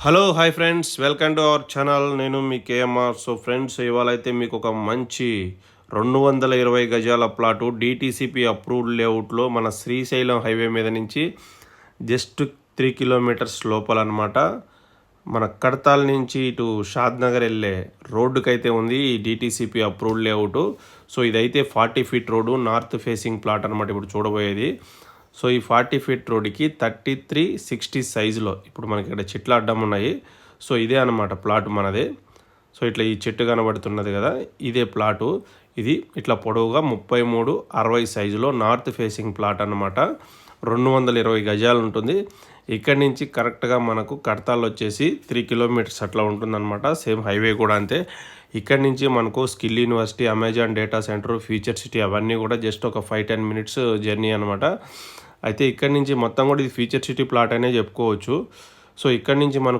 Hello hi friends, welcome to our channel. నేను మీ KMR. So friends, ఇవాళ అయితే మీకు ఒక మంచి 220 గజాల ప్లాటు డిటీసీపీ అప్రూవ్డ్ లేఅవుట్లో మన శ్రీశైలం హైవే మీద నుంచి జస్ట్ 3 కిలోమీటర్స్ లోపల అనమాట. మన కడతాల్ నుంచి ఇటు షాద్ నగర్ వెళ్ళే రోడ్డుకైతే ఉంది ఈ డిటీసీపీ అప్రూవ్డ్ లేఅవుట్. సో ఇదైతే 40 feet road, north facing plot అనమాట ఇప్పుడు చూడబోయేది. సో ఈ 40 ఫీట్ రోడ్డుకి 3360 సైజులో ఇప్పుడు మనకి ఇక్కడ చెట్లు అడ్డం ఉన్నాయి. సో ఇదే అనమాట ప్లాట్ మనదే. సో ఇట్లా ఈ చెట్టు కనబడుతున్నది కదా, ఇదే ప్లాటు. ఇది ఇట్లా పొడవుగా 3360 సైజులో నార్త్ ఫేసింగ్ ప్లాట్ అనమాట. 220 గజాలు ఉంటుంది. ఇక్కడి నుంచి కరెక్ట్గా మనకు కడతాల్ వచ్చేసి 3 కిలోమీటర్స్ అట్లా ఉంటుందన్నమాట. సేమ్ హైవే కూడా అంతే. ఇక్కడి నుంచి మనకు skill university, Amazon data centre, future city అవన్నీ కూడా జస్ట్ ఒక 5-10 మినిట్స్ జర్నీ అనమాట. అయితే ఇక్కడి నుంచి మొత్తం కూడా ఇది ఫ్యూచర్ సిటీ ప్లాట్ అనే చెప్పుకోవచ్చు. సో ఇక్కడి నుంచి మనకు